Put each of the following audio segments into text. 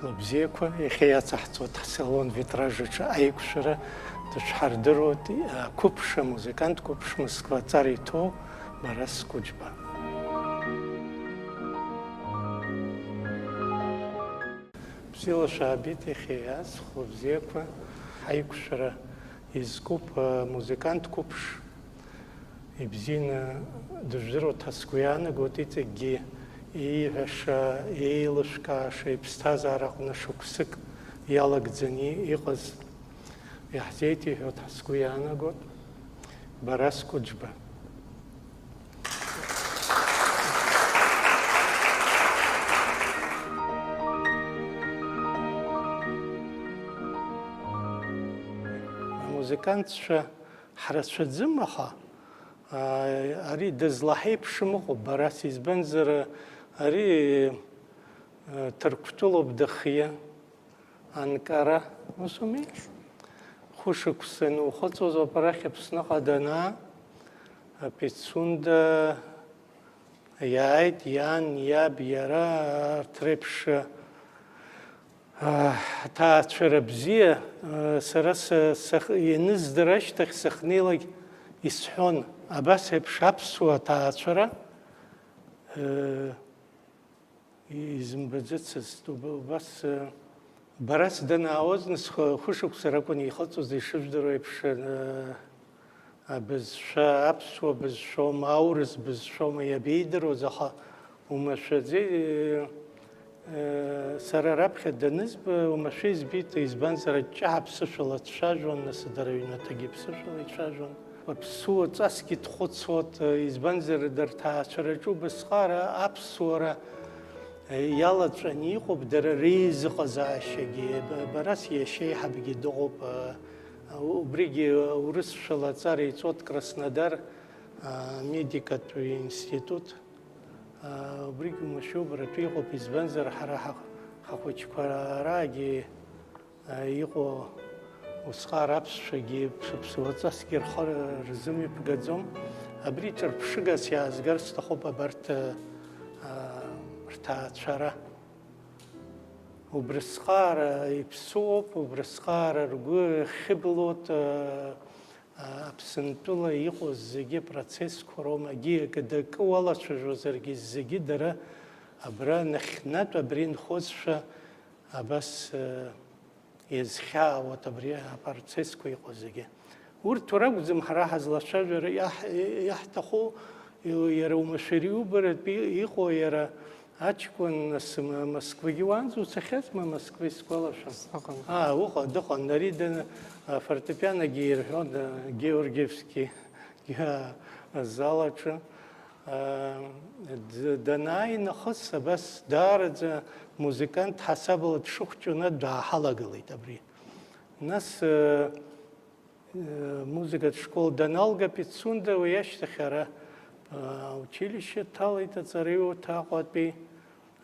Лобзеко, Хеяцахцот, салон витража, Айкшера, Ташхардерот, Купша, музыкант, Купш, Москва, Царито, Барас Кучба. Псила Шабит, Хеяц, Лобзеко, Айкшера, из Куп, музыкант, Купш, Ибзина, Дужеро, Таскуяна, Готите, Ги. Игаша, Ейлышкаша, Ипстазарахна Шуксик, Ялагдзани, Иғыз, Яхзети, Хаскуяна год, Барас Кучба. Музыкантша Харасшадзимаха, Ари Дезлахейп Шимуху, Барас из Бензера, Ари Тарктулоб Дахия, Анкара, Усумиш, Хушуксену, Хоцозо Парахепснаха Дана, Пицунда, Яйт, Ян, Яб, Яра, Трепша, Та Черебзия, Сарас Яныз Драштах Сахнилаг Исхон, Абасеп Шапсуа Та Чера. Измбадзец бас барас данаознс хушук саракони ихацу зишвдроепш без шапсу без шом аурс без шом ябидро заха умашази сарарабх данизб умашиз бит избан зарачапс шолат шажон насдаровина тагипс шолат шажон Псуа цаски тхоцот избанзер дерта чарачу бесхара апсуара ялачани хоб дер риз казашги барас ешей хабги догоб убриги урыс шалацари цот Краснодар медикат институт убриги машу братви хоб избанзер хараха хахочкараги его Усхарабс шаги псуацаскир хор рзуми пгадзом абритер пшигас я азгарста хоба барта рта убрсхара ипсоп убрсхара ргу хиблот абсентула ихо зиги процесс корома ги гдк вала чужозерги зиги дара абра нахнат абрин хозша абас Изхя вот абрия процесску ихозиге. Уртурак зимхара хазлашажер яхтаху яраумашириу берет ихо яра ачкун с Москвы-Гиванзу цехет мы Москвы сколашам. Ухо дохон нариден фортепиано Георгиевский залача. Данай нахоса бас дарадза музыкант хасабл шухчуна да халагалит абри. Нас музыка школа даналга пицунда уяштахара училище талайта царево тaqatbi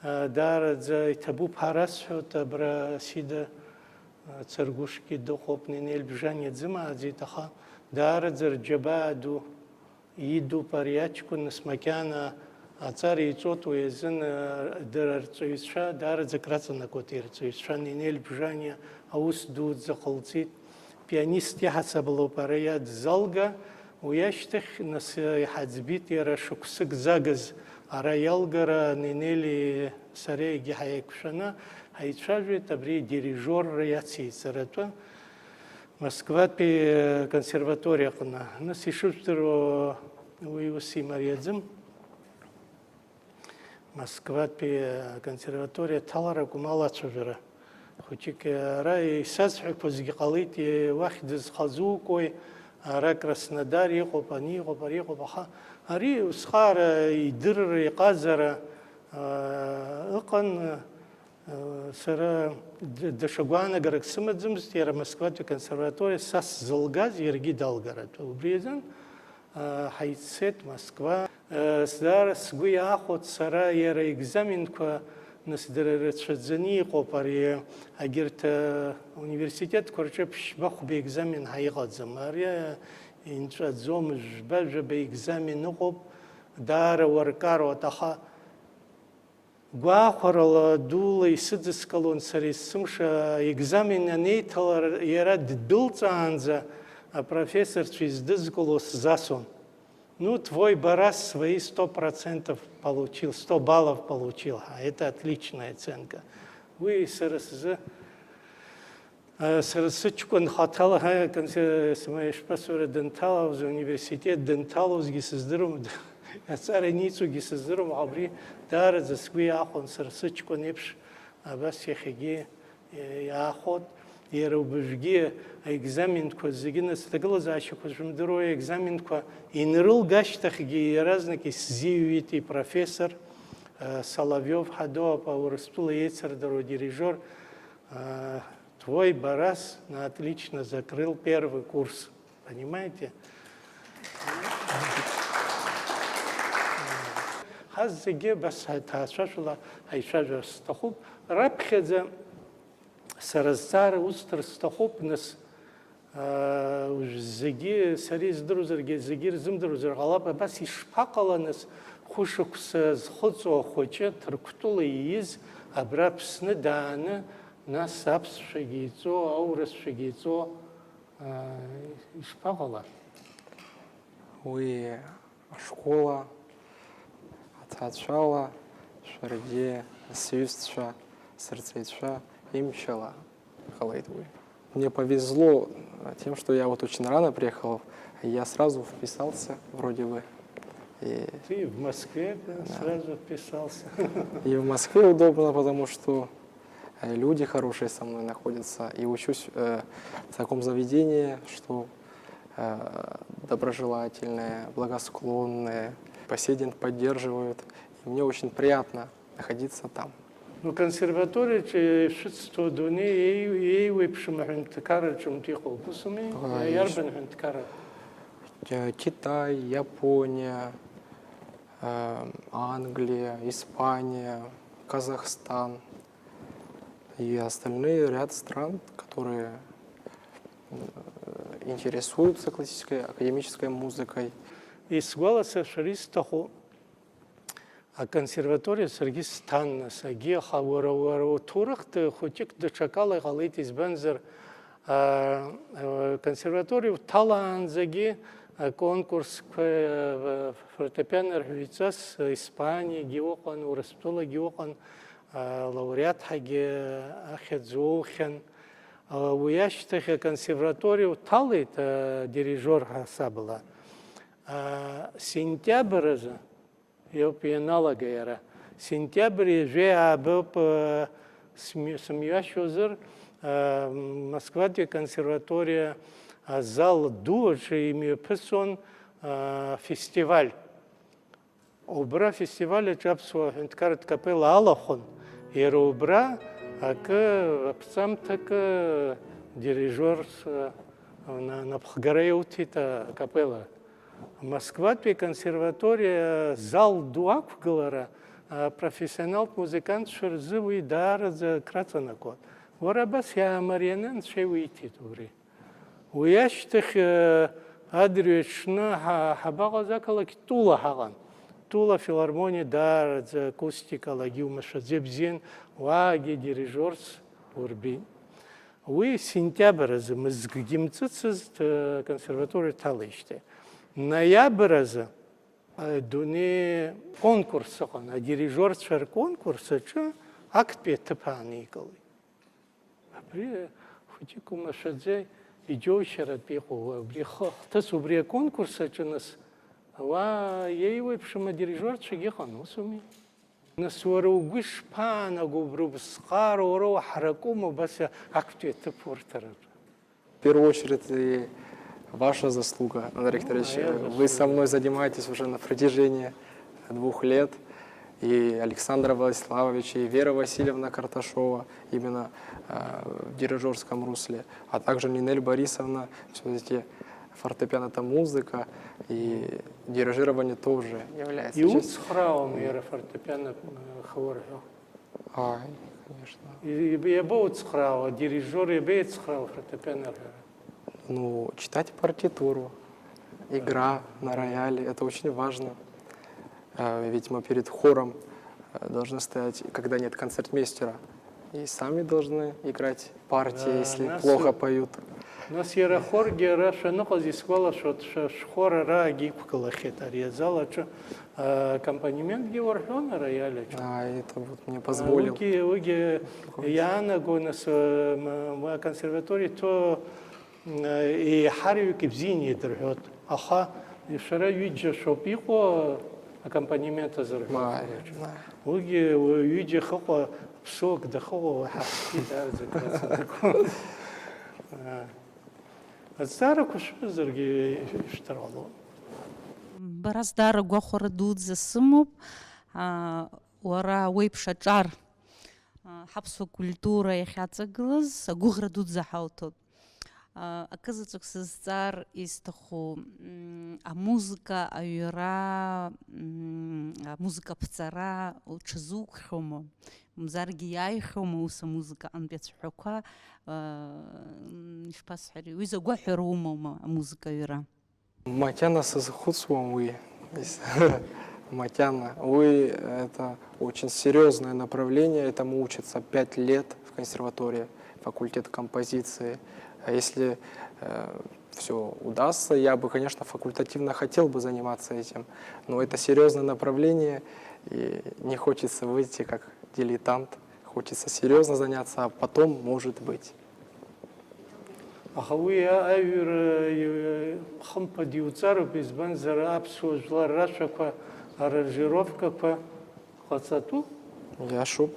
дарадза табу парасхо табра сида царгушки дохопни нельбжане дзима азитаха дарадза джабаду Иду парячку на смакяна, а царь и цот уезен дерцуиша, дар закраца на котирцуиша, нинель бжания, аус дуд захолцит. Пианист яхаса было параят залга, уяштых нас хадзбит яра шуксык загаз, ара ялгара нинели сарей гихаекшана, айчажи табри дирижер раяци царатва. Москва пи консерватория кна. Нас ишуштро уиуси Мариадзим. Москва пи консерватория талара кумала чужера. Хочик рай сасхи позги қалити вахид из хазукой ара Краснодар ехопани ехопари ехопаха. Ари усхар идыр иқазара иқан Сара дешагуана гараксимадзим стера Москва консерватория сас залгаз ерги далгарат. Убрезан хайцет Москва сдар сгуя ахот сара ера экзамен ко насдеречадзани қопари агирт университет корчепш бахбе экзамен хайгадзам ария инчадзом жбажбе экзамен нуқоп дара варкаро таха гуахорала дула исыдыскалон сарисымша экзамен анейталар яра ддылцаанза профессор чиздызголос засон. Ну, твой барас свои 100% получил, 100 баллов получил. А это отличная оценка. Вы сарысычкон хатала, смеешь посмотреть денталов, университет денталов гисыздырым, цареницу гисыздырым, абри дар за скви ахон сарысычкон епш, абас ехеги ахот. Ерубжги экзамен козигина стагла зачем кожмдро экзамен ко инрыл гаштахги разныки зивити профессор Соловьев Хадо по урстула ецердро дирижер твой барас на отлично закрыл первый курс, понимаете? Хаззиге бас ташашла айшажа стахуб рабхедзе Саразцар устр стахопнес зеги сарис друзерге зегир зим друзер галапа бас ишпакаланес хушукс хозо хоче турктул из абрапсны даны насапс шегицо аурас шегицо ишпакала. Вы школа отцачала шарде сюстша сердцеша. Мне повезло тем, что я вот очень рано приехал, и я сразу вписался, вроде бы. И ты в Москве сразу вписался. И в Москве удобно, потому что люди хорошие со мной находятся, и учусь в таком заведении, что доброжелательные, благосклонные, по сей день поддерживают. И мне очень приятно находиться там. Ну, консерватория, что дуни, ей выпишем хантикара, чем ты холпусами, ярбен хантикара. Китай, Япония, Англия, Испания, Казахстан и остальные ряд стран, которые интересуются классической академической музыкой. И с голоса шаристаху. А консерватория Саргистан, Саги, Хавура, Турахт, Хотик, Дачакала, Галитис, Бензер, консерваторию Таланзаги, конкурс фортепиано Рвицас, Испания, Геохан, Урастула, Геохан, лауреат Хаги, Ахедзухен. Уящтах консерваторию Талит, дирижер Хасабла. Сентябрь, eu pienalı gayra. Sentябрь же абып смеящозер Москваде консерватория зал дуочи имею песон фестиваль. Обра фестиваля чапсу хенткарт капелла Алахон. Обра ак сам так дирижер на Пхгареутита капелла. Москва консерватория зал дуак в Галара, профессионал музыкант шерзывый дар за крацанакот. Ворабас я марьянен шевити тури. Уящтых адречна хабага закала тула хаган. Тула филармония дар за акустика лагиума шазебзен ваги дирижерс урби. Уи сентябрь за мызгдимцыцыз консерватория талыште. Ноябрь дуне конкурс, а дирижерский конкурс, что акт петапаникал. При хотику машадзе идёшерат пеху, брехо, то субре конкурса, что нас, ва ей выпшема дирижерчик ехан, усуми. Насвору гушпана губруб скару оро харакуму бася акт петапортера. В первую очередь ваша заслуга, Андрей Викторович. Вы со мной занимаетесь уже на протяжении 2 лет. И Александр Владиславович, и Вера Васильевна Карташова именно в дирижерском русле, а также Нинель Борисовна. Все-таки фортепиано — это музыка, и дирижирование тоже является. И с хравом я фортепиано говорю. Конечно. И я был с храва, дирижер я был с храва фортепиано. Ну, читать партитуру, игра на рояле — это очень важно. Ведь мы перед хором должны стоять, когда нет концертмейстера. И сами должны играть партии, Да, если нас- плохо поют. У нас yra хорги, раша, ну, хози сквала, что хора раги куколахет, арьязала, что аккомпанемент георгион рояля. А это вот мне позволил. Уги, Яна гонас в консерватории, то и харюки в зине држет. Аха, и вчера видя, что пико аккомпанемента заржет. Уги, видя, хохо, псок, да хохо, хаски, да, закрасил. Старый кушай зарги штрафло. Браздара гохора дуд за сумоп, уара вейпшачар, хапсу культура и хацаглаз, гухра дуд за хаутот. Оказывается, сцар из того, музыка, юра, музыка пцара, чезук хомо, мзарги яй хомо, уса музыка анбет хука, шпас хари, уиза гохерумо музыка юра. Матяна со захудством вы. Матяна. Вы это очень серьезное направление. Этому учатся 5 лет в консерватории, факультет композиции. А если все удастся, я бы, конечно, факультативно хотел бы заниматься этим. Но это серьезное направление, и не хочется выйти как дилетант. Хочется серьезно заняться, а потом может быть. Ахауя авир хампа диуцару без банзара абсуажла рашаква аранжировка по хацату. Я шуп.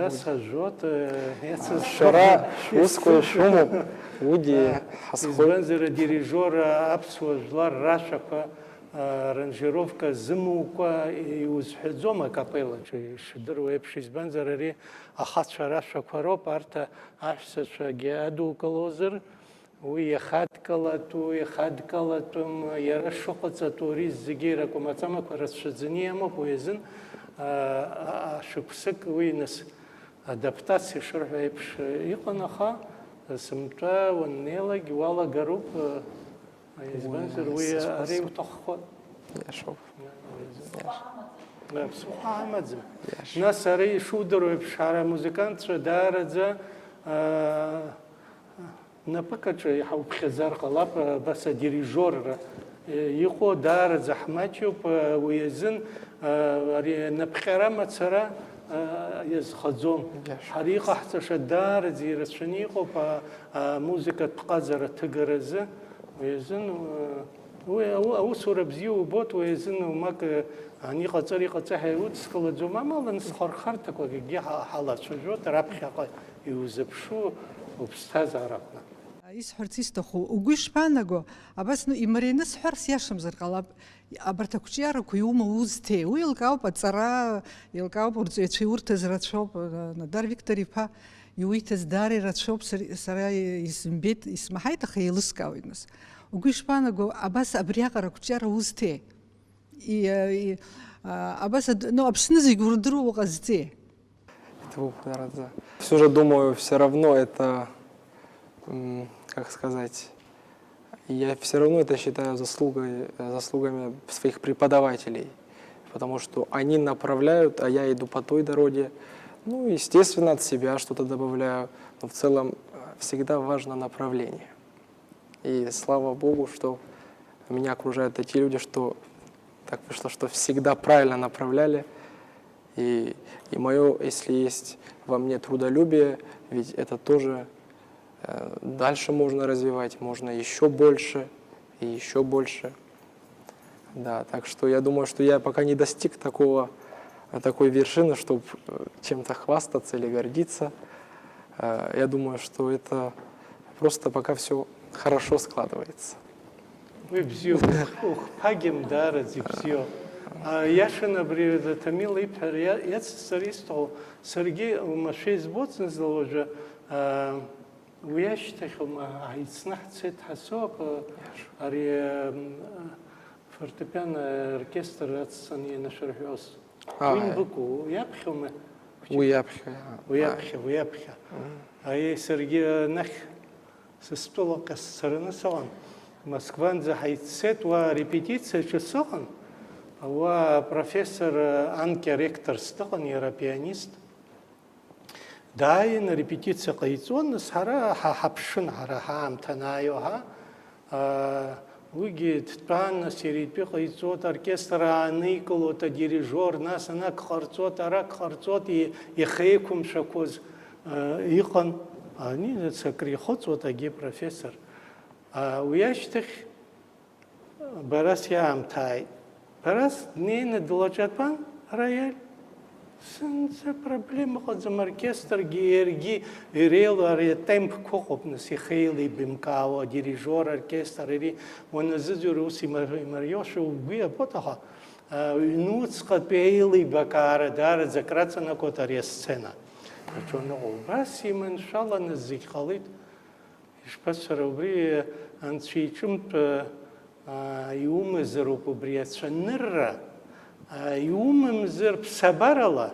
Сажот. Вчера узкую шуму уди Из банзара дирижера абсуажла рашаква аранжировка змука и узхедзома капелла. Шдеру эпшиз банзара ри ахатша рашаква роп арта ашсаша геаду колозер. ويخدكلتو يخدكلتم يرشقتو ريز زجيركم أتمك ورشزنيه ما بويزن شبسك وينس أدابتاسي شرح يبش يقنخا سمتا والنيلا جوالا جروب يزبنزر ويا ريو تخوت Я шуп. بصراحة مزم ناس ري شو درو يبش على مزيكانت دارجة напакача яхау пхезар қалап баса дирижер йхо дар захмачу по уезин напхера мацара из хазом харика хташа дар зирашнихо по музыка тқазара тгрз уезин усура бзиу бот уезин мак они қацари қацахайут скала зумамалан схархар такой ги халат шожот рапхяқа юзепшу обстазарапна ისჰორცისტოხუ უგვიშფანაგო აბას ნუ იმრენეს ჰორს იაშმზერ ყალაბ აბართა ქუჭიარო ქუიუმა უზთე უილკაო პაცარა ილკაო პურწეჩი ურთეს რაჩოპ ნადარ ვიქტორიფა იუითეს დარი რაჩოპ სარა ის ბეთ ის მაჰაიტა ხეილსკავინოს უგვიშფანაგო აბას აბრიაყარა ქუჭიარო უზთე и აბას ну абшнези гурдру указте Все же думаю, все равно это, как сказать, я все равно это считаю заслугами своих преподавателей, потому что они направляют, а я иду по той дороге. Ну, естественно, от себя что-то добавляю, но в целом всегда важно направление. И слава Богу, что меня окружают такие люди, что так вышло, что всегда правильно направляли. И мое, если есть во мне трудолюбие, ведь это тоже дальше можно развивать, можно еще больше и еще больше. Да, так что я думаю, что я пока не достиг такой вершины, чтобы чем-то хвастаться или гордиться. Я думаю, что это просто пока все хорошо складывается. Вы все пагим дарази все. Яшин абрида тамил ипер я царисто Сергей машез боцн заложа уяштахм айцнахцет хасоп ари фортепиано оркестр ацани нашархос вин буку япхм уяпхя ай Сергей нах сестоло касрна сон Москван за хайцет ва репетиция часохан وبروفيسور أنكي ريكتор стыҟан иара пианист. Дааин репетициа ҟаиҵон, нас ҳара ҳаԥшын, ҳара ҳаамҭа анааиуа уигьы дтәан, нас иара итәы ҟаиҵоит, оркестр ааникылоит, адирижор, нас анак ҟарҵоит, арак ҟарҵоит, ихеиқәымшәақәоз иҟан. Ани акрихәыцуеит агьи профессор. Уи ашьҭахь Барас иаамҭааит. Барас днеины длаҿатәан роиаль. Сынӡа проблема ыҟаӡам, оркестргьы иаргьы иреилоу ари атемпқәа ыҟоуп, нас ихеилеибамкаауа адирижор, оркестр, ари уаназыӡырҩ ус имариоушәа угәы иабоит, аха ҩнуҵҟатәи еилибакаара даараӡа акраҵанакуеит ари асцена. Убас иманшәаланы зегь ҟалеит. Ишԥацәара, убри анцәа иҿынтә иумазароуп убри ацәанырра. Иумамзар ԥсабарала,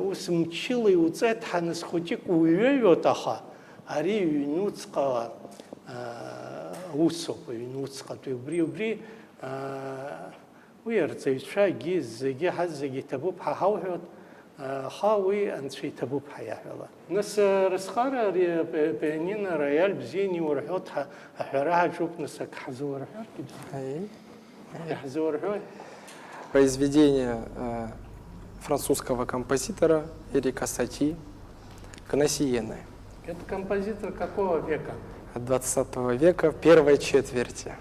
ус мчыла иуҵеҭҳаны хәыҷык уҩаҩуеит, аха ари ҩнуҵҟа усуп, ҩнуҵҟатәи. Убри уи арҵаҩцәагьы зегьы ҳа зегьы иҭабуп ҳа ҳауҳәоит, аха уи анцәа иҭабуп ҳа иаҳәала. Нас рысҟара ари пианино роиаль бзианы иурҳәоит, аҳәара ҳаҿуп, нас ак ҳзуурҳәаргьы иаҳзуурҳәоит. Произведение французского композитора Эрика Сати «Гносиены». Это композитор какого века? 20 века, первой четверти.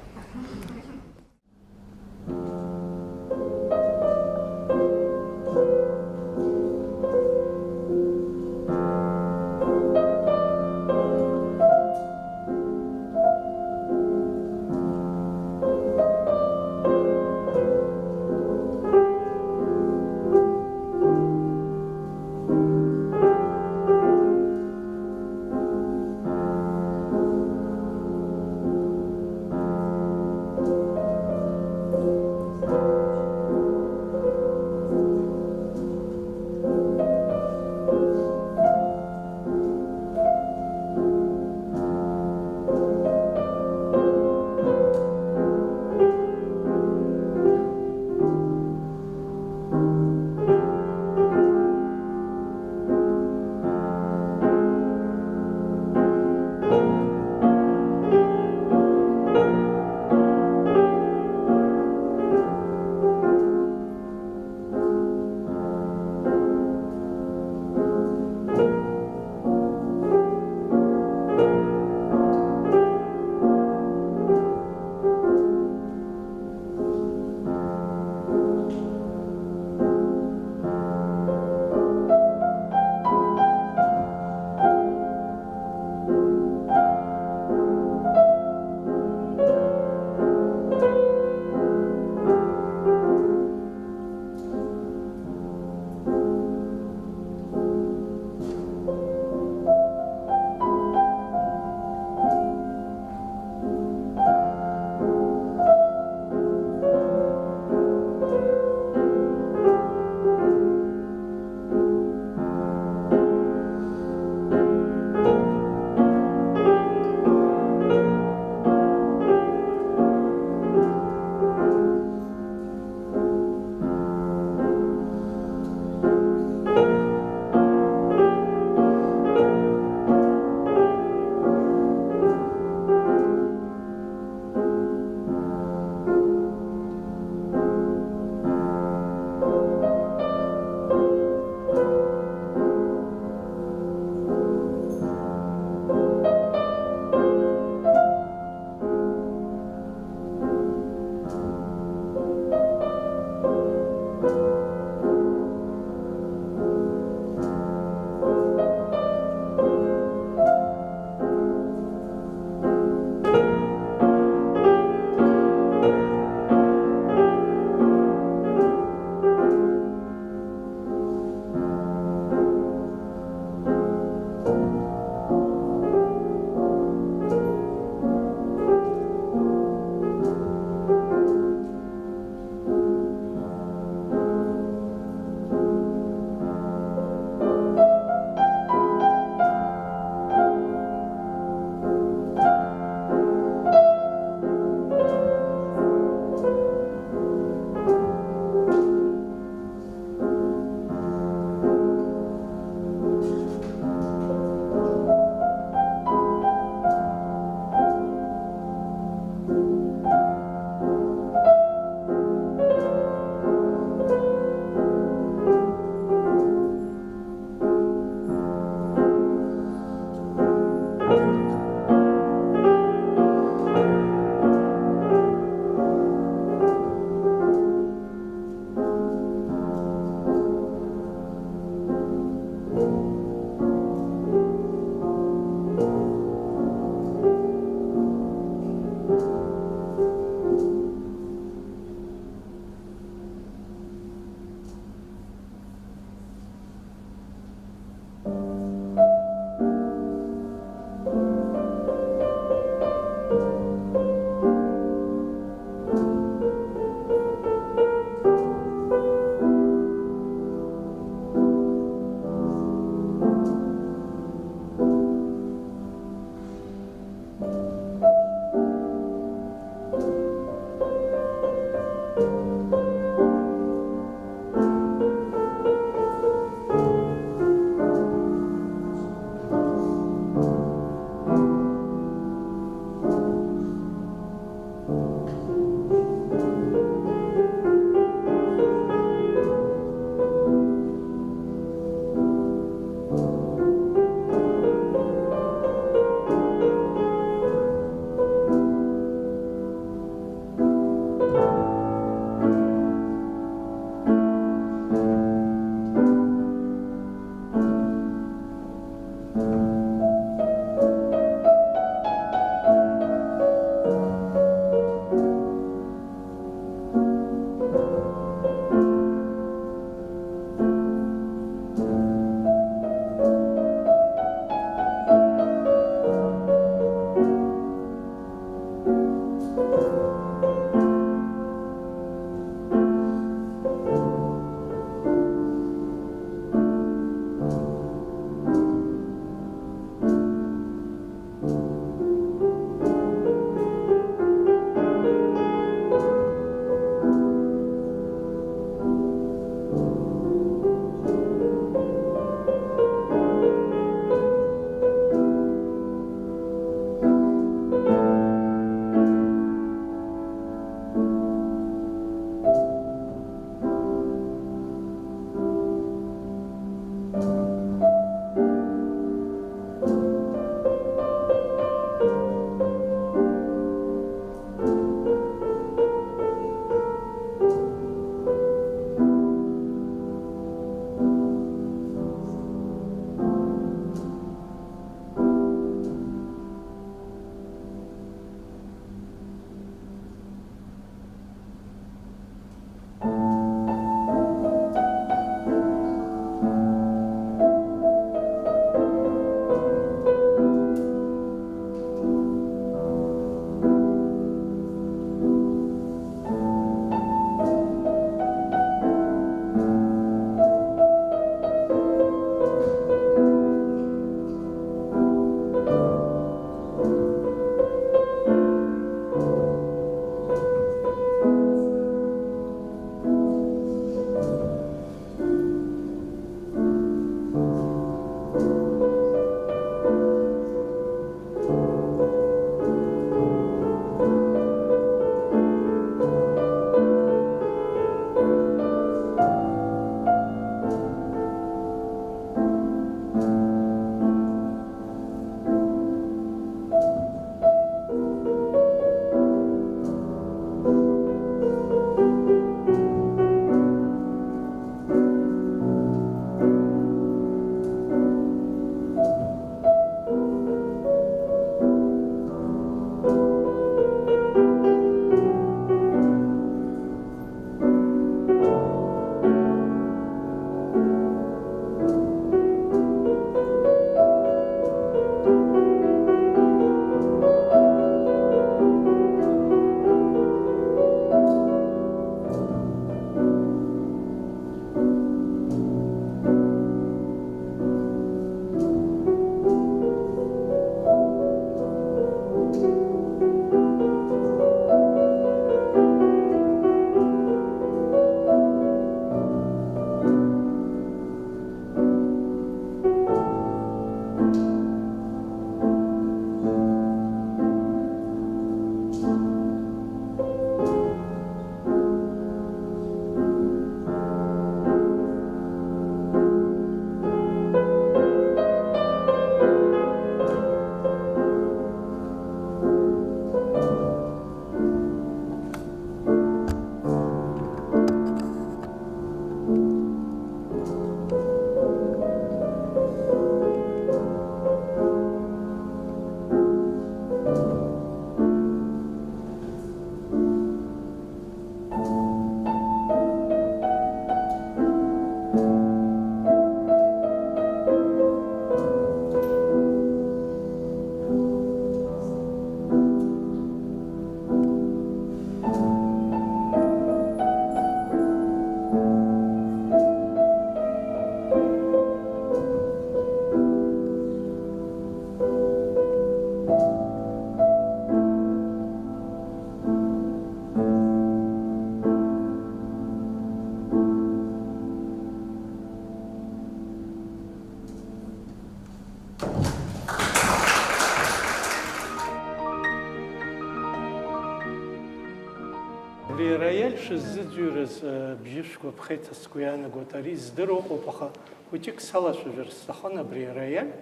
роиаль шыззыӡҩрыз бжьышқәа ԥхеиҭазго иаанагоит. Ари здыруа ыҟоуп, аха хәыҷык салацәажәар сҭахын абри ароиаль.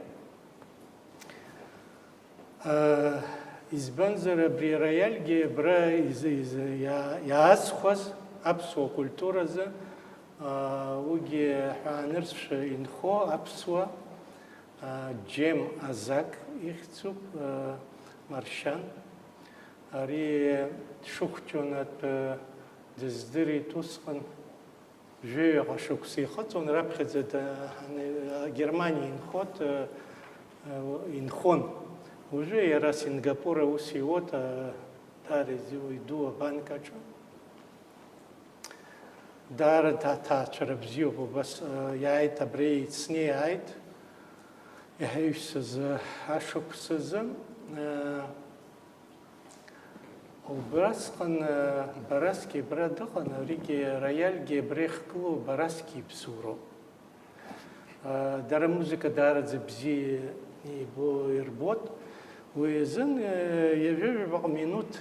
Избанзар абри ароиальгьы абра иаазхәаз аԥсуа культуразы уигьы ҳәаанырцәшәа инхо аԥсуа Џьем Азак ихьӡуп, Маршьан. Ари дшыхәҷоунатә дыздырит усҟан жәаҩаҟа шықәса ихыҵуан, раԥхьаӡа Германиа инхон. Уже иара Сингапур аус иуоуп даара иду абанкаҿы. Даара ҭаацәара бзиоуп, убас иааит абри еицны иааит. Иҳаҩсыз ашықәсазы убасҟан Бараски абра дыҟан, аригьы роиальгьы абра ихгылоу Бараски иԥсуроуп. Дара музыка даараӡа бзиа ирбот. Уи азын ҩажәаҩбаҟа минуҭ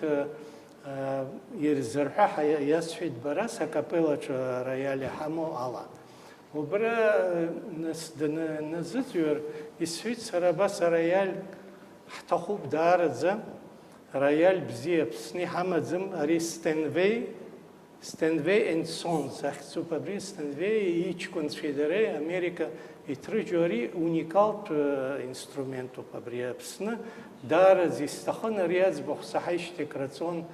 ирзырҳәа иасҳәеит Барас акапелаҿы ароиаль иҳамоу ала. Убра даназыӡҩр исҳәеит сара абас ароиаль ҳҭахуп даараӡа, роиаль бзиа Аԥсны иҳамаӡам, ари Steinway and Sons ахьӡуп. Абри Steinway иҷкәынцәеи дареи Америка иҭрыжьу ари уникалтә инструментуп абри Аԥсны. Даараӡа исҭахын ари аӡбахә саҳаижьҭеи краҵон.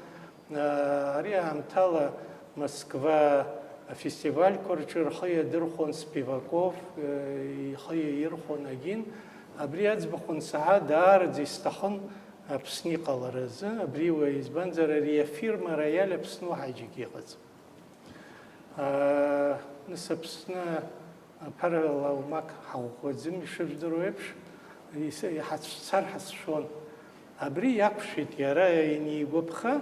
Ари аамҭала Москва афестивальқәа рҿы рхы иадырхәон Спиваков, ихы иаирхәон агьин. Абри аӡбахә ансаҳа даараӡа исҭахын Аԥсны иҟаларазы. Абри избанзар ари афирма роиаль Аԥсны уаҳа џьаргьы иҟаӡам. Нас Аԥсны аԥара лаумак ҳаӷәӷәаӡам, ишыжәдыруа еиԥш, иҳацәцар ҳацәшәон. Абри иақәшәеит иара инеигәаԥха,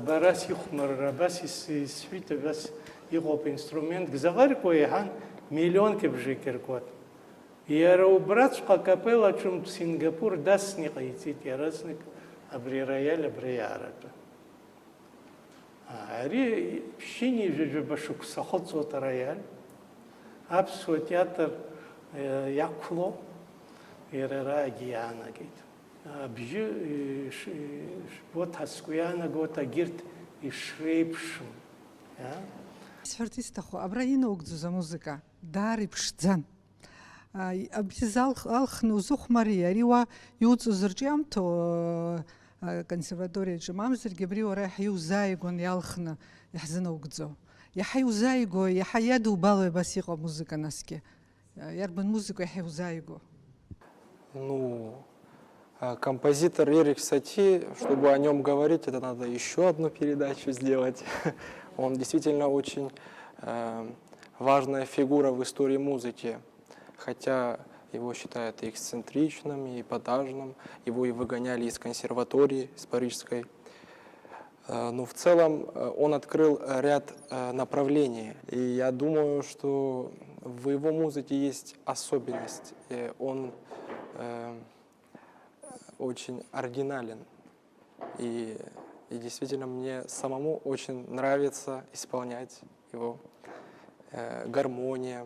Барас ихәмарра абас исҳәит, абас иҟоуп инструментк заҟа иркуа иаҳан, миллионк бжак иркуат. Иара убраҵәҟьа акапелаҿынтә Сингапур дасны иҟаиҵеит иаразнак абри ароиаль абра иааратәы. Ари ԥшьыни ҩажәаба шықәса хыҵуеит ароиаль. Аԥсуа театр иақәло иара араагьы иаанагеит. Абжьы шбот ҳазго иаанагоит агьырҭ ишреиԥшым. Исҳәарц исҭаху, абра инаугӡоз амузыка даара иԥшӡан. Абри алхны узыхәмари, ари уа иуҵоз рҿиамҭо аконсерваториаҿы мамзаргьы абри уара иаҳа иузааигәан иалхны иаҳзынаугӡо. Иаҳа иузааиго, иаҳа иадубало абас иҟоу амузыка насгьы. Иарбан музыка иаҳа иузааиго? Композитор Эрик Сати, чтобы о нем говорить, это надо еще одну передачу сделать. Он действительно очень важная фигура в истории музыки. Хотя его считают и эксцентричным, и эпатажным, его и выгоняли из консерватории, из парижской. Но в целом он открыл ряд направлений. И я думаю, что в его музыке есть особенность. Он очень оригинален. И действительно мне самому очень нравится исполнять его гармония.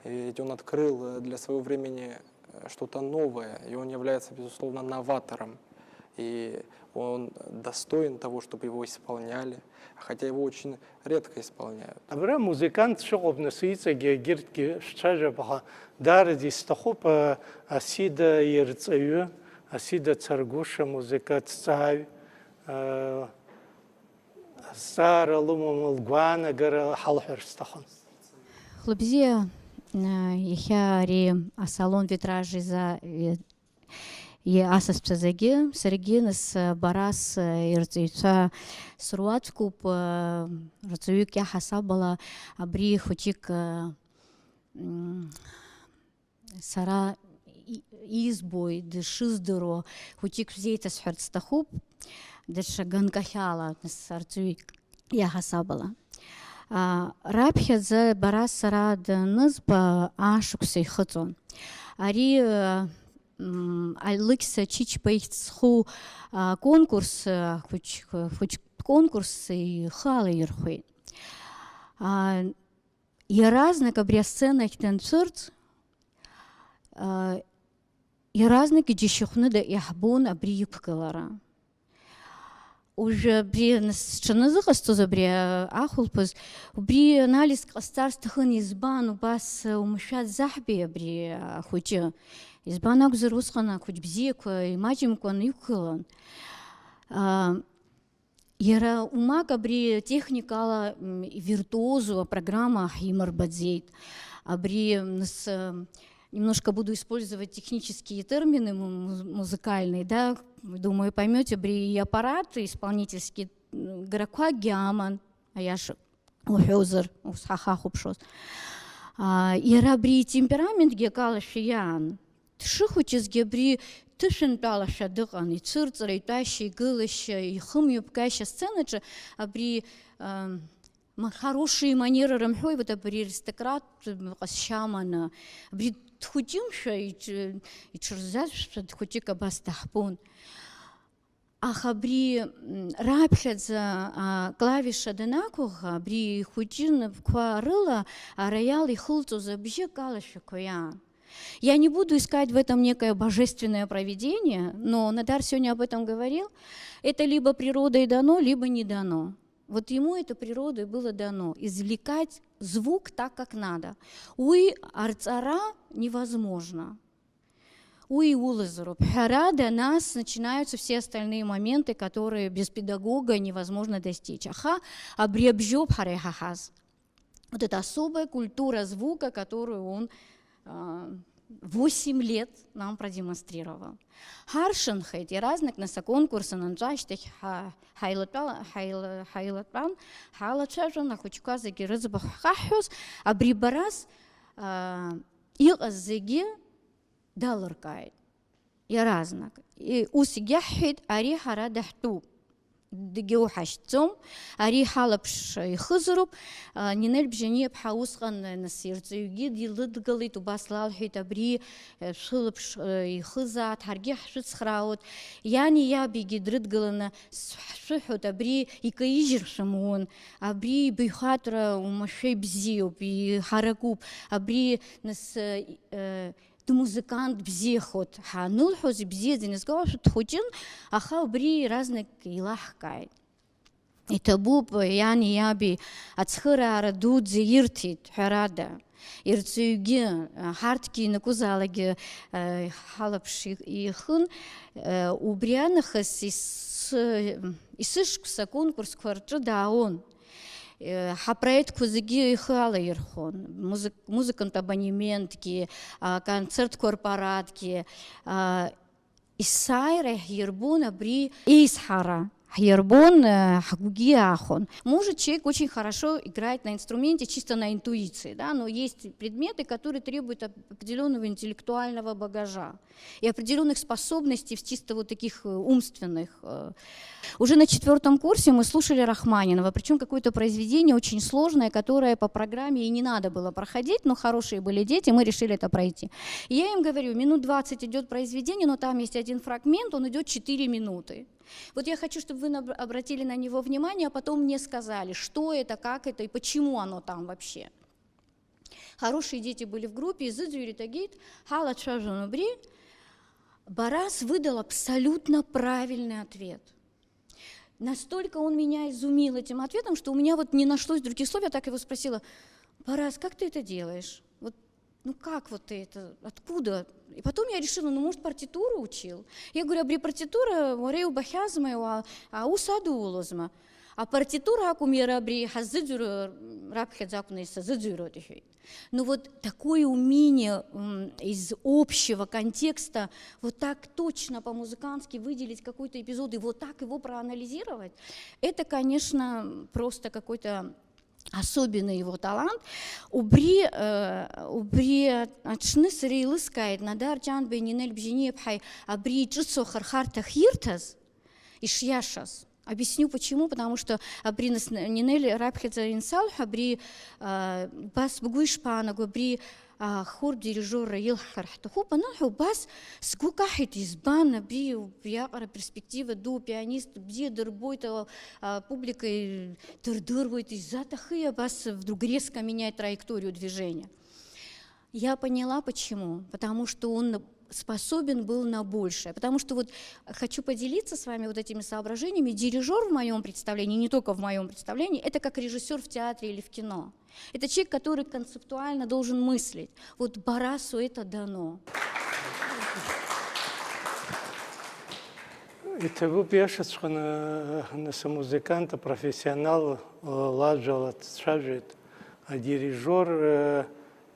Ведь он открыл для своего времени что-то новое, и он является, безусловно, новатором. И он достоин того, чтобы его исполняли, хотя его очень редко исполняют. Абра музыкант шыҟоуп насыиҵагьы агьырҭгьы шцәажәап, даараӡа исҭахуп асида ирҵаҩы, асида царгәыша музыкаҭҵааҩ, азҵаара лымам лгәаанагара ҳалҳәар сҭахын. Хлыбзиа иахьа ари асалон витражи асасцәа зегьы саргьы нас Барас ирҵаҩцәа сруаӡәкуп, рҵаҩык иаҳасабала абри хәыҷык сара избоит, дышыздыруа хәыҷык шәзеиҭасҳәарц сҭахуп, даҽа ганкахьала арҵаҩык иаҳасабала. Раԥхьаӡа Барас сара данызба ашықәса ихыҵуан. Ари Алықьса Чичба ихьӡ зху конкурс, хәыҷ конкурс ихала ирхуит. Иаразнак абри асценахь данцәырҵ, иаразнак иџьашьахәны иаҳбон абри иқәгылара. Уже абри сҽаназыҟасҵоз абри ахәылԥаз, убри анализ ҟасҵар сҭахын, избан убас умшәа дзаҳбеи абри ахәыҷы. Избан акәзар усҟан ахәыҷ бзиақәа имаҷымкәан иқәгылан. Иара умак абри техникала виртуозу программа ҳимырбаӡеит. Абри немножко буду использовать технические термины музыкальные, да, думаю, поймете, абри аппарат исполнительский граква гиаман, аяш ухёзер, усхахахупшос. Иара абри темперамент гекалаши ян, дшыхәыҷызгьы абри ҭышәынтәалашәа дыҟан, ицәырҵра, итәашьа, игылашьа, ихымҩаԥгашьа асценаҿы абри хорошие манеры рымҳәои, вот абри аристократ ҟазшьа аманы, абри дхәыҷымшәа, иҽырзазшәа дхәыҷык абас даҳбон. Аха абри раԥхьаӡа клавиша данақәыӷ, абри ихәыҷы напқәа рыла ароиал ихылҵоз абжьы калашәақәа иаан. Я не буду искать в этом некое божественное провидение, но Надар сегодня об этом говорил. Это либо природой дано, либо не дано. Вот ему это природой было дано. Извлекать звук так, как надо. Уи арцара невозможно. Уи улазару. Пхарада нас начинаются все остальные моменты, которые без педагога невозможно достичь. Аха абриабжёб харехахаз. Вот это особая культура звука, которую он 8 лет нам продемонстрировал. Харшенхайт и разных на конкурса на джаштах хайлатпан хайлатчажан на хочка заги рызбах хахюс абрибарас иҟаззегьы далыркааит. Иаразнак. Ус егьаҳҳәеит, ари ҳара даҳтәуп. Дагьоуҳашьҭӡом, ари ҳалаԥш ихызароуп. Нинел Бжьаниаԥҳа усҟан нас ирҵаҩгьы илыдгылеит, убас лалҳәеит, абри шәылаԥш ихызаат, ҳаргьы ҳшәыцхраауеит. Иани иабигьы дрыдгыланы ҳшәыҳәоит, абри икаижьыр шәымун, абри ибаҩхатәра умашәа ибзиоуп, иҳаракуп, абри нас музыкант бзиахот, ҳанылҳәоз ибзиаӡан изгауашәа дхәыҷын, аха убри иаразнак илаҳкааит. Иҭабуп иани иаби ацхыраара дуӡӡа ирҭеит ҳәарада. Ирҵаҩгьы ҳарҭгьы инакәызаалакгьы ҳалаԥш ихын, убри анахыс исышықәса аконкурсқәа рҿы даауон. Ҳапроектқәа зегьы ихы алаирхон, музыкантә абонементгьы, концертқәа рпарадгьы, есааира иаҳирбон абри еизҳара. Хьербон, хагугиахон. Может, человек очень хорошо играет на инструменте, чисто на интуиции, да? Но есть предметы, которые требуют определенного интеллектуального багажа и определенных способностей, чисто вот таких умственных. Уже на 4-м курсе мы слушали Рахманинова, причем какое-то произведение очень сложное, которое по программе и не надо было проходить, но хорошие были дети, мы решили это пройти. И я им говорю, минут 20 идет произведение, но там есть один фрагмент, он идет 4 минуты. Вот я хочу, чтобы вы обратили на него внимание, а потом мне сказали, что это, как это и почему оно там вообще. Хорошие дети были в группе, и Зидзюри Тагит, Хала Чажунубри. Барас выдал абсолютно правильный ответ. Настолько он меня изумил этим ответом, что у меня вот не нашлось других слов, я так его спросила, Барас, как ты это делаешь? Вот, ну как вот ты это, откуда? И потом я решила, ну может партитуру учил? Я говорю, абри партитура, морею бахязма, а усаду улозма. А партитура акумира абри хазыдзюру, рабхядзакунайса зыдзюру. Ну вот такое умение из общего контекста вот так точно по-музыкански выделить какой-то эпизод и вот так его проанализировать, это, конечно, просто какой-то особенный его талант. Убри ачны сырейлыскает Надар Ҷанбеи Нинел Бжьаниаԥҳа абри иҿыцу ахырхарҭа хирҭаз ишиашаз. Объясню почему. Потому что при Нинель Рабхидзе инсал, при бас бугуишпанаго, при хор дирижера Илхар Хтухупа, бас скукахит избан, при якора перспектива ду пианист, бди дырбой-то публикой дырдырвает из-за тахия, бас вдруг резко меняет траекторию движения. Я поняла почему. Потому что он способен был на большее. Потому что вот хочу поделиться с вами вот этими соображениями. Дирижер в моем представлении, не только в моем представлении, это как режиссер в театре или в кино. Это человек, который концептуально должен мыслить. Вот Барасу это дано. Это был первый, что на музыканта, профессионал, ладжал, шажит, а дирижер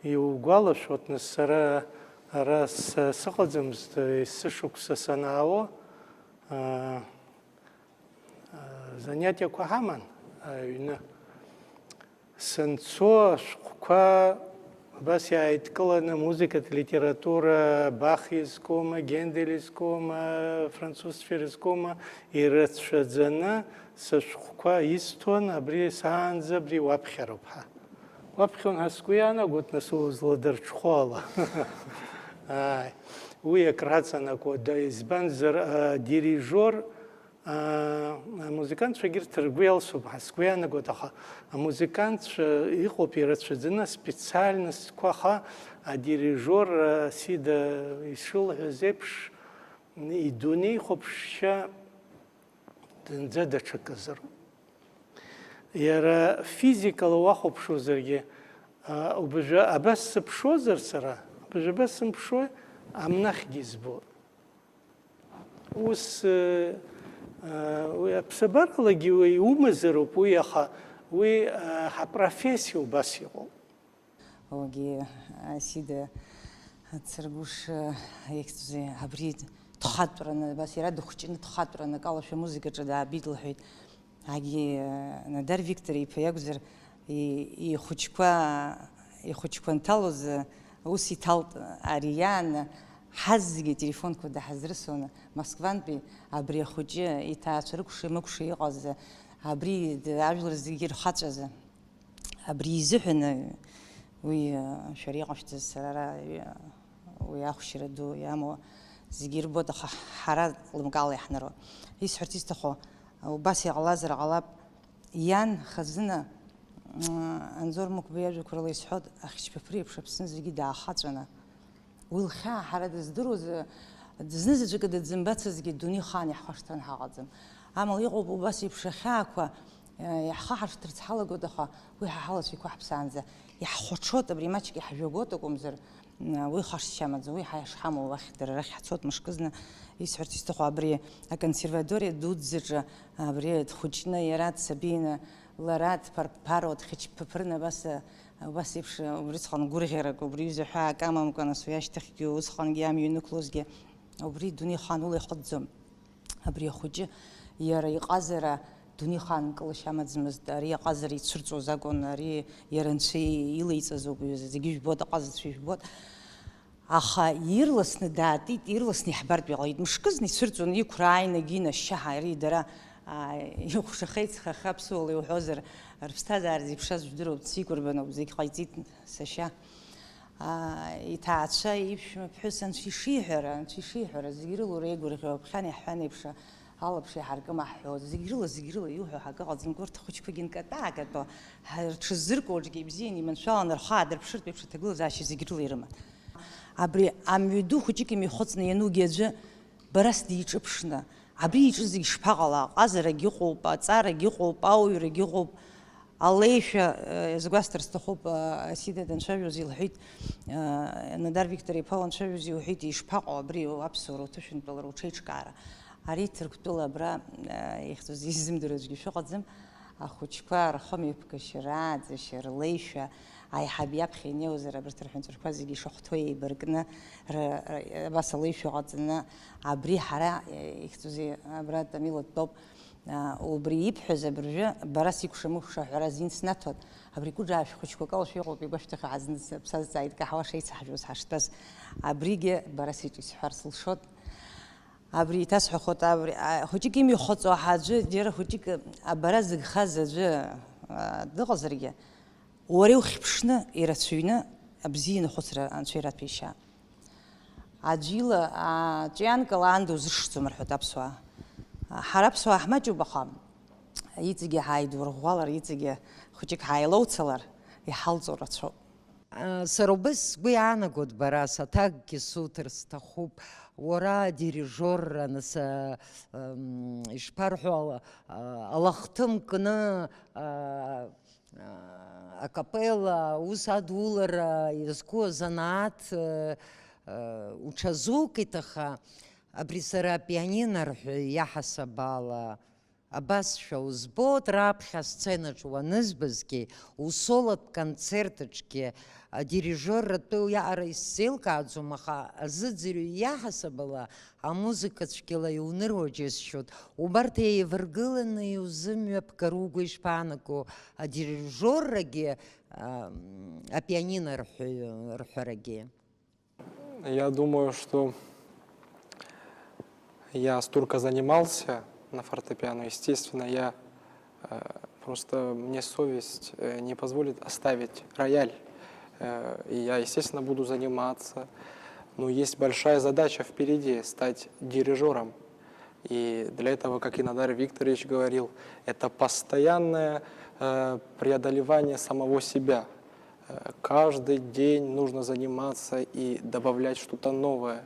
и угала, что на сара раз сахадзем с шукса санао занятия кухаман сенцо шква бас я иткала на музыка литература Бах изкома Гендель изкома французский изкома и расшадзана с шква истон абри санза бри вапхерупха вапхон хаскуяна год насу злодерчхола уя крацана кода избанзер дирижер музыкант шагир торгуял субхаскуяна годаха музыкант их операцияна специальность каха а дирижер сида ишул зепш и дуни хопша задача казар яра физикал вахопшу зерге убежа абас пшозер сара بجبسم بشوي عم نحجز بو وس وبسبر لقي ومزرو بويا وي حبروفيسيو باسيو وجي سيد تسرقوش يكتزي عبريد تخاطرنا بس يرد خشين تخاطرنا قالوا في موسيقى جدا عبيد الحيد هاجي ندار فيكتوري بيجزر يخشكوا نتالوز وسي تالت أريان حزقي تليفون كده حزرسون مسكوان بي عبري خوجي يتعشركش مكشي غاز عبري عجل زيجير خاتجز عبري زحن وي شريعة شت السرارة وياخش ردو يامو زيجير بود حراد المقالي حنرو هيس حرتيس تخو وباسي غلازر غلاب يان خزنة أنظر مكبياج وكرلي سحود أخش بفري بشبسن زيجي دا خاتجنا والخا حراد زدروز دزنز جقد زنبات زيجي دوني خاني حوشتن هاغزم عمل يغوب وباسي بشخاكوا يحخر ترتحلا قدخا ويححلس في كوحب سانزه يحخوتشوت بريماتشكي حجوغوتكم زر ويخش شامز ويحيش حمو واخدر رخ صوت مشكزنا يسحر تستخوا بري كونسيرفاتوري دود زر بري تخوجنا يرات سبينا لارات بارود خيش ببرنا بس يبش وريسخن غوري غيرك وبريزو حا كاما مكان سوياش تخكي وسخن جامي نكلوزجي وبري دوني خانول يخدزم بري خوجي يرا يقازره دوني خان كلش همزمز داري قازري تشرصو زاغون ري يرنشي يليصزو زيجيش بود قازت فيش بود اخا يرلسن داتي يرلسني حبرت بيغيد مشكزني سرتو يوكراينا جينا الشهري درا يخش خيت خابسول وحوزر رفستازار زي بشاز جدرو تسيكور بنو زي قايتيت سشا يتعشى يبش بحسن شي شيحر زيرلو ريغور بخاني حاني بشا هلا بشي حركة محيو زيجرلا يوحو حاجة غازم قرت خوش كوجين كتا كتو هتشزركو جيب زيني من شان الخادر بشرط بيبش تقول زاش زيجرلا يرمى عبري عم يدو خوشي كمي خصنا ينو جيجا برس ديش بشنا عبري يجي زيج شبغلا قازر جيقو باتسار جيقو باو يرجيقو عليشة زغاستر استخوب سيدة دنشافيو زي الحيد ندار فيكتوري باو دنشافيو زي الحيد يشبغوا عبري وابسور وتشن بلرو تشيش كارا أريد ركضوا برا يختو زيزم درجة شو قدم أخوشكوا رخمي بكشرات شرليشة أي حبيب خيني وزر برترحن تركوا زيجي شختوي برجنا بس ليشة قدنا عبري حرا يختو زي برا تميل الطب وبريب حزة برجة براسي كشموش حرازين سنتود عبري كوجا خوشكوا قال شيء قلبي بشتخ عزن بساز زايد كحوا شيء سحجوز حشتاس عبريجة براسي تسحر سلشود абри тасҳухот абри хуҷик имихоцо ҳаҷы ҷера хуҷик абара зыгхазаҷы дыҟазаргьы уара иухьԥшны ирацәаҩны абзианы ахәыцра анцәа ираҭәеишьа. Аӡәы ҿианкала аанда узыршӡом рҳәоит аԥсуаа. Ҳара аԥсуаа ҳмаҷуп, аха иҵегьы ҳааидурӷәӷәалар, иҵегьы хуҷик ҳааилоуцалар иҳалҵо рацәоуп. Сара убыс сгәы иаанагоит бара саҭакгьы суҭар сҭахуп. Уара дирижорраны ишԥарҳәо алахҭым кны акапелла ус адулара иазку азанааҭ уҽазукит, аха абри сара апианино рҳәы иаҳасаб ала абасшәа узбот, раԥхьа асценаҿ уанызбазгьы, усолатә концертаҿгьы адирижорратәы иаара исзеилкааӡом, аха азыӡырҩ иаҳасаб ала амузыка цәгьала иуныруа џьысшьоит. Убарҭ еиваргыланы иузымҩаԥгар угәы ишԥаанаго адирижоррагьы апианино рҳәарагьы? Я думаю, что я столько занимался на фортепиано, естественно, просто мне совесть не позволит оставить рояль. И я, естественно, буду заниматься. Но есть большая задача впереди — стать дирижером. И для этого, как и Надар Викторович говорил, это постоянное преодолевание самого себя. Каждый день нужно заниматься и добавлять что-то новое.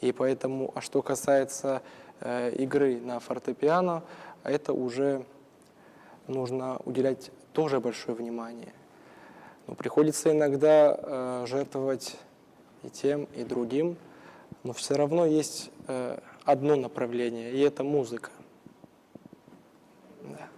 И поэтому, что касается игры на фортепиано, это уже нужно уделять тоже большое внимание. Но приходится иногда жертвовать и тем, и другим, но все равно есть одно направление, и это музыка. Да.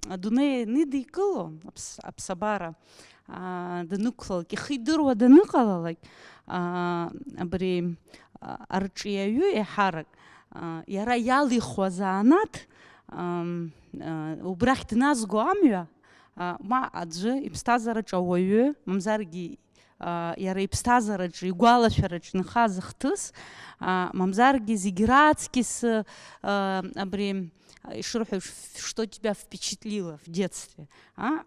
адунеи нидикыло аԥсабара данықәлалак, ихы идыруа даныҟалалак, абри арҿиаҩы еиҳарак иара иалихуа заанаҭ убрахь дназго амҩа ма аӡәы иԥсҭазаараҿы ауаҩы, мамзаргьы иара иԥсҭазаараҿы игәалашәараҿы инхаз хҭыс, мамзаргьы зегь раҵкьыс абри ишырҳәо, что тебя впечатлило в детстве,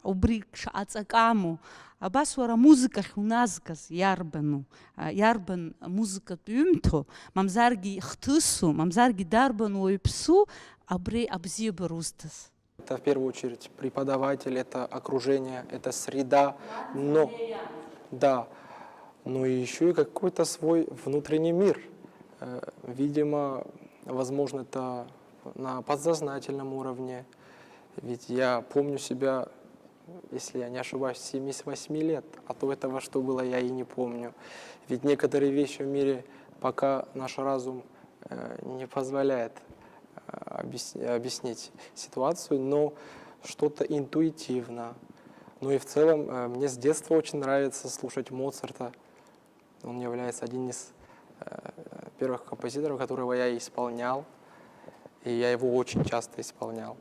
убри аҵакаму, абас уара музыкахь уназгаз иарбану, иарбан музыкатә ҩымҭо, мамзаргьы хҭысу, мамзаргьы дарбану уаҩԥсу, абри абзиабара узҭаз. Это в первую очередь преподаватель, это окружение, это среда, но да, но еще и какой-то свой внутренний мир. Видимо, возможно, это на подсознательном уровне. Ведь я помню себя, если я не ошибаюсь, 7-8 лет, а до этого что было, я и не помню. Ведь некоторые вещи в мире пока наш разум не позволяет объяснить ситуацию, но что-то интуитивно. Ну и в целом мне с детства очень нравится слушать Моцарта. Он является одним из первых композиторов, которого я исполнял. И я его очень часто исполнял.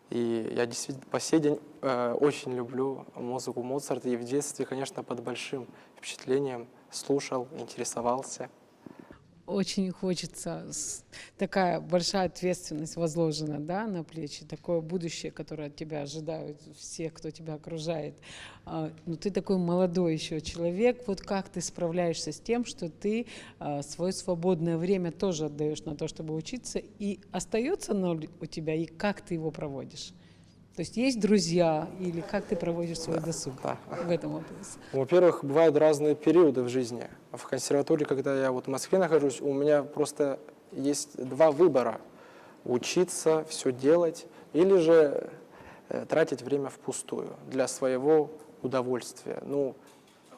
И я действительно по сей день очень люблю музыку Моцарта. И в детстве, конечно, под большим впечатлением слушал, интересовался. Очень хочется, такая большая ответственность возложена, да, на плечи, такое будущее, которое от тебя ожидают все, кто тебя окружает. Но ты такой молодой еще человек, вот как ты справляешься с тем, что ты свое свободное время тоже отдаешь на то, чтобы учиться, и остается ноль у тебя, и как ты его проводишь? То есть друзья, или как ты проводишь свой досуг в этом вопросе? Во-первых, бывают разные периоды в жизни. В консерватории, когда я вот в Москве нахожусь, у меня просто есть два выбора. Учиться, все делать, или же тратить время впустую для своего удовольствия. Ну,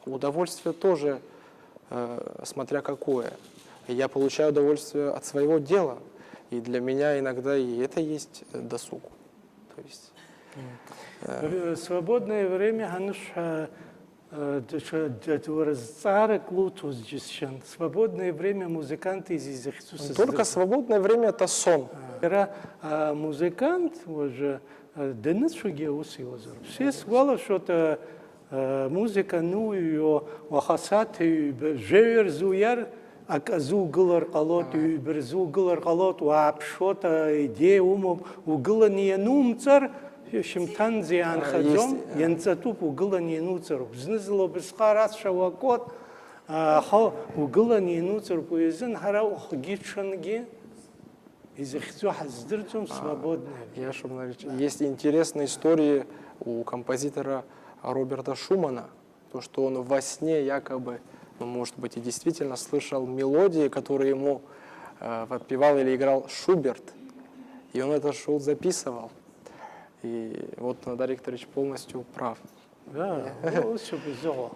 удовольствие тоже, смотря какое. Я получаю удовольствие от своего дела. И для меня иногда и это есть досуг. То есть... Свободное время, свободное время музыканты из Иисуса. Только свободное время — это сон. Музыкант уже Денис Шугеусилозор. Все сказали, что музыка, ну ее вахасат живер зуяр, а казу гылар қалот, берзу гылар қалот, уапшота идея умов угылание нумцар. Шимтан зиян хазом, янцатуп угылани нуцаруп. Знызло бисхарас шавакот, хо угылани нуцаруп. Уезен хара ухгитшанги, из ихцу хаздырцум свободное. Я Шумнович. Есть интересные истории у композитора Роберта Шумана, то, что он во сне якобы, ну, может быть, и действительно слышал мелодии, которые ему подпевал или играл Шуберт, и он это шел записывал. И вот Надар Викторович полностью прав. Да, все безо.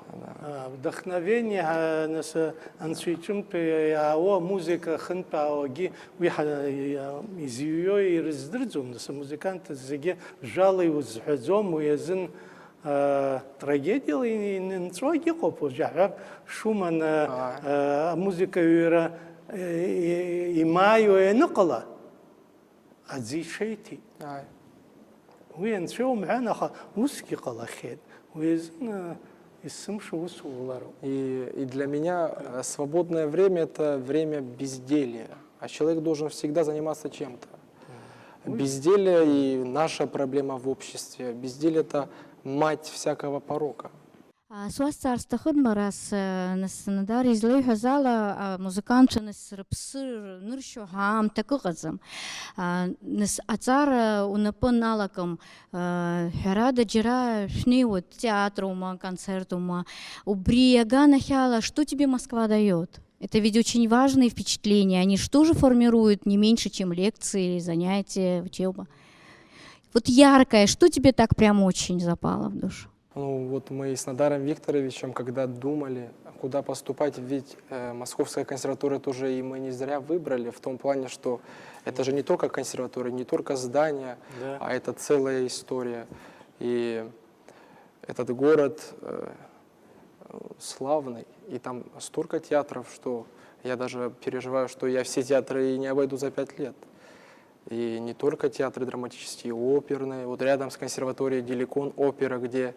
Вдохновение нас ансуичим пеяо музыка хнпаоги виха из ее и раздырдзум нас музыканты зеге жалы узхзом уезен трагедия и нцоги копожа Шуман музыка юра имаю энукала адзишейти. وين شو معنا وسكي قلخيد ويزن السمش وسولارو. И для меня свободное время — это время безделия. А человек должен всегда заниматься чем-то. Безделие и наша проблема в обществе. Безделие — это мать всякого порока. Суас царстахын марас надар излейха зала музыканты нас рапсыр ныршо хам такыгазым нас ацар унапын налакам херада джира шни вот театрума концертума убри ягана хяла, что тебе Москва дает? Это ведь очень важные впечатления, они что же формируют не меньше, чем лекции, занятия, учеба. Вот яркое, что тебе так прям очень запало в душу? Ну, вот мы с Надаром Викторовичем, когда думали, куда поступать, ведь Московская консерватория тоже и мы не зря выбрали, в том плане, что это же не только консерватория, не только здание, Да. а это целая история. И этот город славный, и там столько театров, что я даже переживаю, что я все театры и не обойду за 5 лет. И не только театры драматические, оперные. Вот рядом с консерваторией Деликон опера, где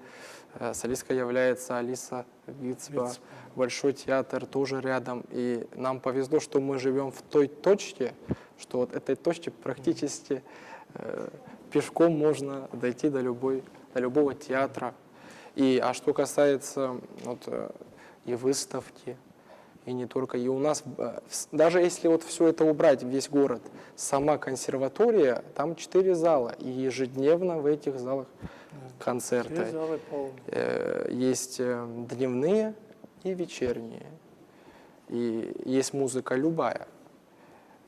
солисткой является Алиса Вицпа. Большой театр тоже рядом. И нам повезло, что мы живем в той точке, что вот этой точке практически пешком можно дойти до любого театра. А что касается вот, и выставки, и не только, и у нас, даже если вот все это убрать, весь город, сама консерватория, там 4 зала, и ежедневно в этих залах концерты. 4 зала полные. Есть дневные и вечерние, и есть музыка любая.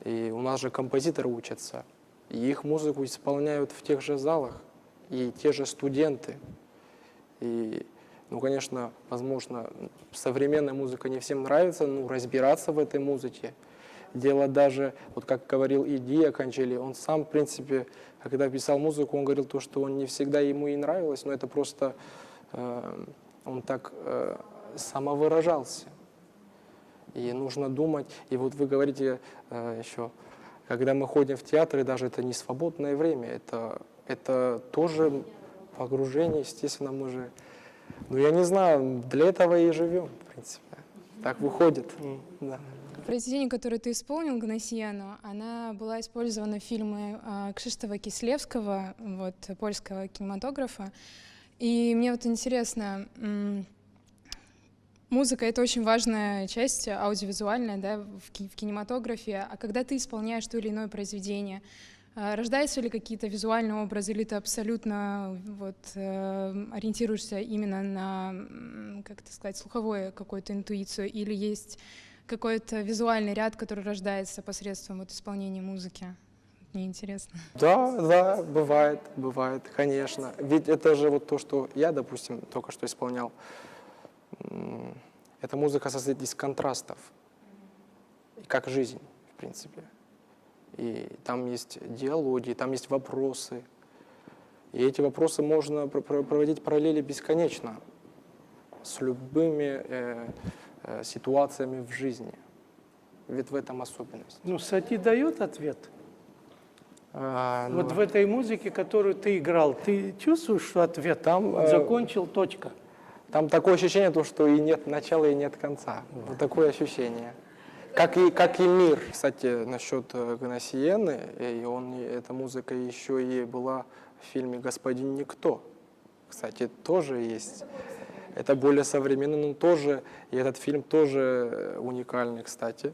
И у нас же композиторы учатся, и их музыку исполняют в тех же залах, и те же студенты. И, ну, конечно, возможно, современная музыка не всем нравится, но разбираться в этой музыке. Дело даже, вот как говорил и Диакончели, он сам, в принципе, когда писал музыку, он говорил то, что он не всегда ему и нравилось, но это просто он так самовыражался. И нужно думать. И вот вы говорите еще, когда мы ходим в театры, даже это не свободное время, это тоже погружение, естественно, мы же... Ну, я не знаю, для этого и живем, в принципе. Так выходит. Да. Произведение, которое ты исполнил, «Гносиану», она была использована в фильме Кшиштофа Кислевского, вот, польского кинематографа. И мне вот интересно, музыка — это очень важная часть аудиовизуальная, да, в кинематографе. А когда ты исполняешь то или иное произведение, рождаются ли какие-то визуальные образы, или ты абсолютно вот, ориентируешься именно на, как это сказать, слуховую какую-то интуицию, или есть какой-то визуальный ряд, который рождается посредством вот, исполнения музыки? Мне интересно. Да, бывает, конечно. Ведь это же вот то, что я, допустим, только что исполнял. Эта музыка состоит из контрастов, как жизнь, в принципе. И там есть диалоги, там есть вопросы. И эти вопросы можно проводить параллели бесконечно с любыми ситуациями в жизни. Ведь в этом особенность. Ну, Сати дает ответ. Вот в этой музыке, которую ты играл, ты чувствуешь, что ответ там закончил, точка? Там такое ощущение, то, что и нет начала, и нет конца. Вот такое ощущение. Как и мир. Кстати, насчет Гносиены, эта музыка еще и была в фильме «Господин Никто». Кстати, тоже есть. Это более современно, но тоже, и этот фильм тоже уникальный, кстати.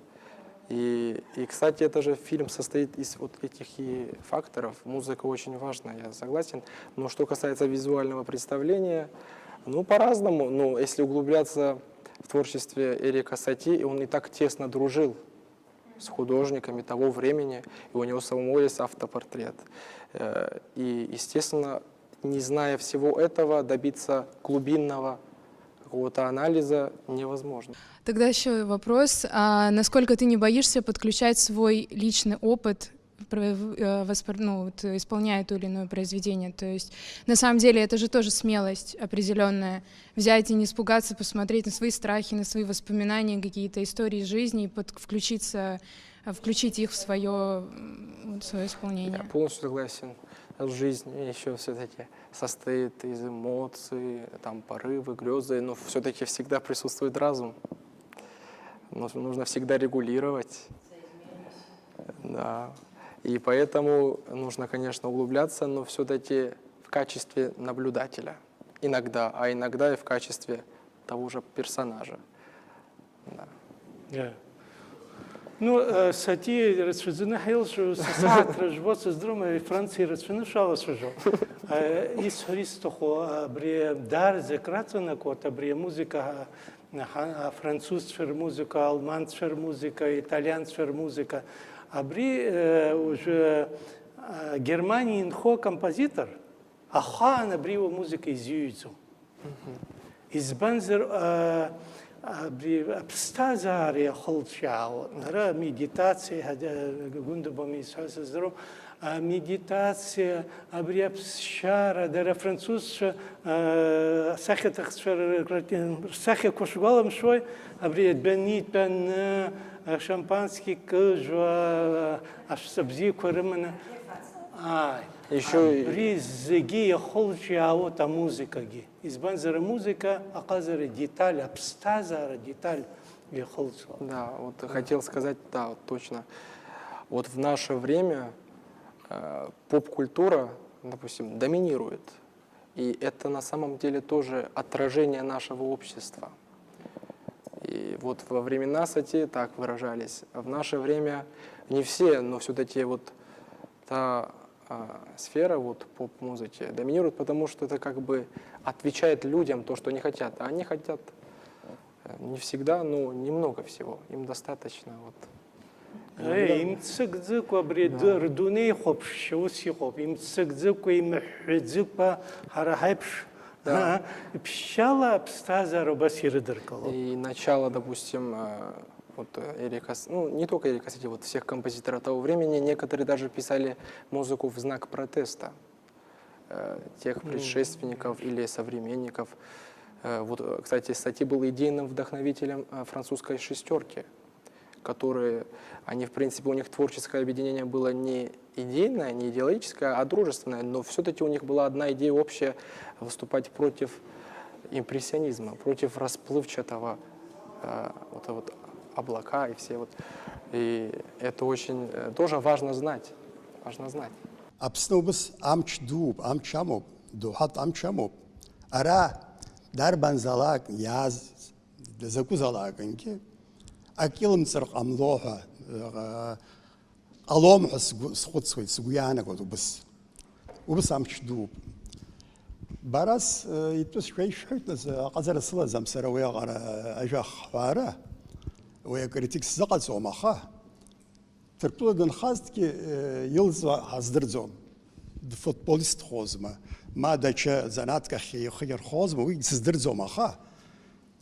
И, кстати, это же фильм состоит из вот этих и факторов. Музыка очень важна, я согласен. Но что касается визуального представления, ну, по-разному. Но если углубляться в творчестве Эрика Сати, он и так тесно дружил с художниками того времени, и у него самого есть автопортрет. И, естественно, не зная всего этого, добиться глубинного какого-то анализа невозможно. Тогда еще вопрос, насколько ты не боишься подключать свой личный опыт, исполняя то или иное произведение? То есть на самом деле это же тоже смелость определенная. Взять и не испугаться, посмотреть на свои страхи, на свои воспоминания, какие-то истории жизни, и включить их в свое исполнение. Я полностью согласен. Жизнь еще все-таки состоит из эмоций, там, порывы, грезы, но все-таки всегда присутствует разум. Нужно всегда регулировать. Да. И поэтому нужно, конечно, углубляться, но все-таки в качестве наблюдателя. Иногда, а иногда и в качестве того же персонажа. Да. Yeah. Ну, Сати рецензионный хейл, что сад рожбот с друма Франции рецензионный шалос уже. Из Христохо бре дар закратно на кота бре музыка французская музыка, алманская музыка, итальянская музыка. А бре уже Германии инхо композитор, а ха на бре музыка из Юйцу. избанзар аԥсҭазаара иахылҿиаауа ара медитациа гәындабами исҳәазазароуп медитациа абри аԥсшьара дара афранцузцәа асахьаҭыхцәа рсахьақәа шгәаламшәои абри адәаны итәаны шампански кыжәуа ашәса бзиақәа рыманы абри зегьы иахылҿиаауоуп амузикагьы избанзар амузика аҟазара деталь аԥсҭазаара деталь иахылҵуа. Да, вот хотел сказать, да, вот точно. Вот в наше время поп-культура, допустим, доминирует. И это на самом деле тоже отражение нашего общества. И вот во времена Сати так выражались. А в наше время не все, но все-таки вот та сфера вот поп-музыки доминирует, потому что это как бы отвечает людям то, что они хотят. А они хотят не всегда, но немного всего. Им достаточно вот. имццакӡыкәа абри рдунеи хәаԥшшьа ус иҟоуп, имццакӡыкәа, имыҳәҳәаӡыкәа ҳара ҳаиԥш ԥшьшьала аԥсҭазаара убас ирыдыркылоуп. И начало, допустим, вот Эрика, ну не только Эрика Сати, вот всех композиторов того времени, некоторые даже писали музыку в знак протеста тех предшественников или современников. Вот, кстати, Сати был идейным вдохновителем французской шестерки, которые, они, в принципе, у них творческое объединение было не идейное, не идеологическое, а дружественное, но все-таки у них была одна идея общая — выступать против импрессионизма, против расплывчатого вот облака и все вот. И это очень тоже важно знать, важно знать. Абснобус амч дуб, амчамоб, духат амчамоб. Ара дарбан залак яз, заку залаканки. Акилм царq амлоха, алом схуцвит сгуянагот убс амч дуб. Барас итус швейшхтас қазар сыла замсара уяғара ажах хвара. Уя критик сзақацомаха. Терпуладын хастки йылзва хаздырзом. Футболист хозма. Мадача занатка хир хозма уй сздырзомаха.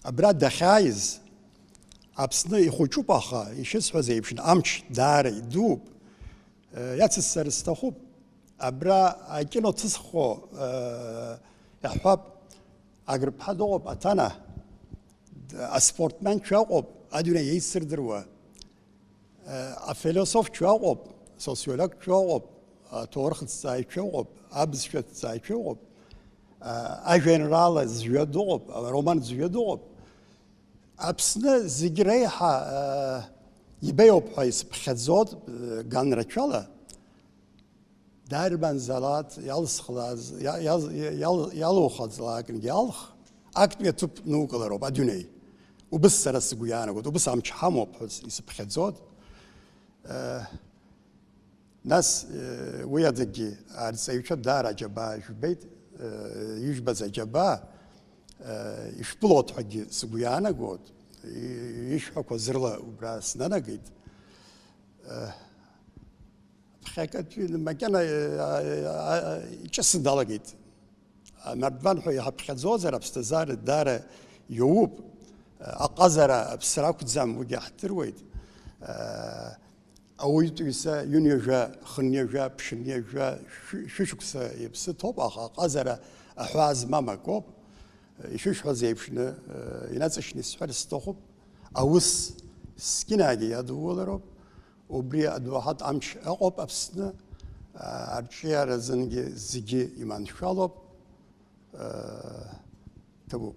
Абрад дахайз. Аԥсны ихәыҷуп аха, ишысҳәаз еиԥш, амч даара идууп. Иацысҵар сҭахуп, абра акино ҭызхо иаҳҳәап, Агрыԥҳа дыҟоуп аҭана, аспортменцәа ыҟоуп, адунеи еицырдыруа, афилософцәа ыҟоуп, социологцәа ыҟоуп, аҭоурыхҭҵааҩцәа ыҟоуп, абызшәаҭҵааҩцәа ыҟоуп, ажәеинраала зҩа дыҟоуп, ароман зҩа дыҟоуп. Аԥсны зегь реиҳа ибеиоуп ҳәа исыԥхьаӡоит ганрацәала, дарбанзалак иалухаӡлакгьы иалх, актәи аҭыԥ нукылароуп адунеи. Убыс сара сгәы иаанагоит, убыс амч ҳамоуп ҳәа исыԥхьаӡоит. Нас уи аӡагьы арҵаҩцәа даара аџьабаа жәбеит, ижәбаз аџьабаа ишԥылоит ҳәагьы сгәы иаанагоит, ишҳәақәа зырла убра снанагеит. Ԥхьакатәи макьана иҿысын далагеит. Амардван ҳәа иҳаԥхьаӡозар аԥсҭазаара даара иоуп. Аҟазара аԥсра ақәӡам, уигьы ҳдыруеит. Ауаҩытәыҩса ҩынҩажәа, хынҩажәа, ԥшьынҩажәа, шәышықәса иԥсы ҭоуп, аха аҟазара аҳәаа змам акоуп. Ишышҳәаз еиԥшны инаҵашьны исҳәар сҭахуп, аус зқьынаагьы иадуулароуп, убри адоуҳатә амч ыҟоуп Аԥсны, арҿиаразынгьы зегьы иманшәалоуп, ҭабуп.